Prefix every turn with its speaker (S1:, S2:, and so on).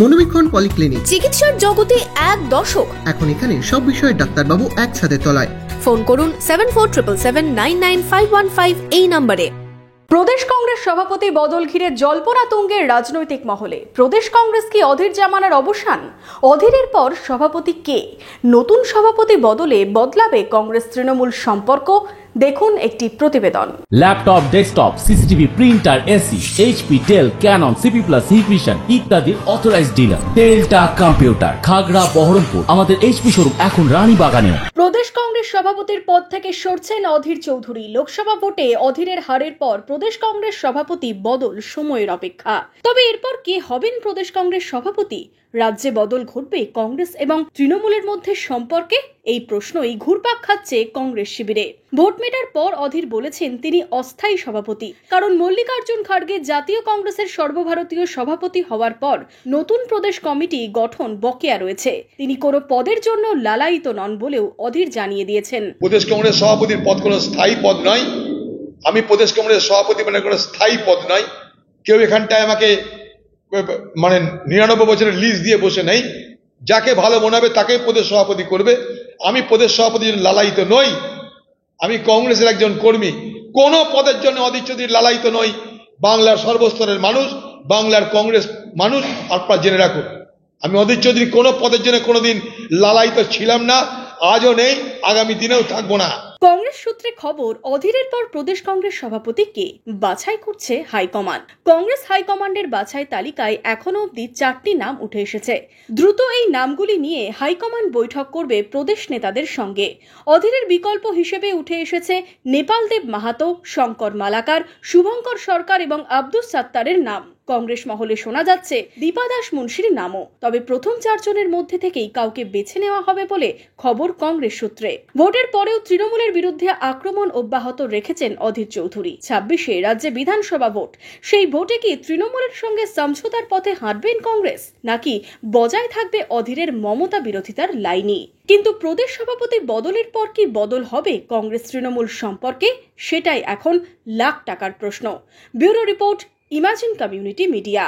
S1: মনোবীক্ষণ polyclinic,
S2: চিকিৎসার জগতে এক দশক।
S1: এখন এখানে সব বিষয়ে ডাক্তারবাবু একসাথে তলায়।
S2: ফোন করুন 7477999515 এই নম্বরে।
S3: প্রদেশ কংগ্রেস সভাপতি বদল ঘিরে জল্পনা তুঙ্গের রাজনৈতিক মহলে। প্রদেশ কংগ্রেস কি অধীর জামানার অবসান? অধীরের পর সভাপতি কে? নতুন সভাপতি বদলে বদলাবে কংগ্রেস তৃণমূল সম্পর্ক? দেখুন একটি প্রতিবেদন।
S4: Laptop, desktop, CCTV, printer, AC, HP, Dell, Canon, CP plus, Hikvision ইত্যাদির অথরাইজড ডিলার টেলটা কম্পিউটার, খাগড়া, বহরমপুর। আমাদের এইচপি শোরুম এখন রানীবাগানে।
S3: প্রদেশ কংগ্রেস সভাপতির পদ থেকে সরছেন অধীর চৌধুরী। লোকসভা ভোটে অধীরের হারের পর প্রদেশ কংগ্রেস সভাপতি বদল সময়ের অপেক্ষা। তবে এরপর কে হবেন প্রদেশ কংগ্রেস সভাপতি? রাজ্যে বদল ঘটবে কংগ্রেস এবং তৃণমূলের মধ্যে সম্পর্কে? এই প্রশ্নই ঘুরপাক খাচ্ছে কংগ্রেস শিবিরে। ভোট মেটার পর অধীর বলেছেন তিনি অস্থায়ী সভাপতি, কারণ মল্লিকার্জুন খাড়গে জাতীয় কংগ্রেসের সর্বভারতীয় সভাপতি হওয়ার পর নতুন প্রদেশ কমিটি গঠন বকেয়া রয়েছে। তিনি কোনো পদের জন্য লালায়িত নন বলেও অধীর জানিয়ে দিয়েছেন।
S5: প্রদেশ কংগ্রেস সভাপতির পদ কোনো স্থায়ী পদ নয়। আমি প্রদেশ কংগ্রেস সভাপতি মানে কোনো স্থায়ী পদ নয়। কেউ এখানটায় আমাকে 99 বছরের লিজ দিয়ে বসে নেই। যাকে ভালো মনে হবে তাকে প্রদেশ সভাপতি করবে। আমি প্রদেশ সভাপতির জন্য লালায়িত নই। আমি কংগ্রেসের একজন কর্মী। কোন পদের জন্য অধীর চৌধুরী লালায়িত নই। বাংলার সর্বস্তরের মানুষ, বাংলার কংগ্রেস মানুষ আপনারা জেনে রাখুন, আমি অধীর চৌধুরী কোনো পদের জন্য কোনোদিন লালায়িত ছিলাম না, আজও নেই, আগামী দিনেও থাকবো না।
S3: কংগ্রেস সূত্রে খবর, অধীরের পর প্রদেশ কংগ্রেস সভাপতি কে বাছাই করছে হাইকমান্ড। কংগ্রেস হাইকমান্ডের বাছাই তালিকায় এখনো অবধি 4টি নাম উঠে এসেছে। দ্রুত এই নামগুলি নিয়ে হাইকমান্ড বৈঠক করবে প্রদেশ নেতাদের সঙ্গে। অধীরের বিকল্প হিসেবে উঠে এসেছে নেপালদেব মাহাতো, শঙ্কর মালাকার, শুভঙ্কর সরকার এবং আব্দুস সাত্তারের নাম। কংগ্রেস মহলে শোনা যাচ্ছে দীপা দাস মুন্সির নামও। তবে প্রথম 4 জনের মধ্যে থেকেই কাউকে বেছে নেওয়া হবে বলে খবর কংগ্রেস সূত্রে। ভোটের পরেও তৃণমূলের বিরুদ্ধে আক্রমণ অব্যাহত রেখেছেন অধীর চৌধুরী। 26-এ রাজ্যে বিধানসভা ভোট। সেই ভোটে কি তৃণমূলের সঙ্গে সমঝোতার পথে হাঁটবেন কংগ্রেস, নাকি বজায় থাকবে অধীরের মমতা বিরোধিতার লাইনই? কিন্তু প্রদেশ সভাপতি বদলের পর কি বদল হবে কংগ্রেস তৃণমূল সম্পর্কে? সেটাই এখন লাখ টাকার প্রশ্ন। Bureau report, imagine community media.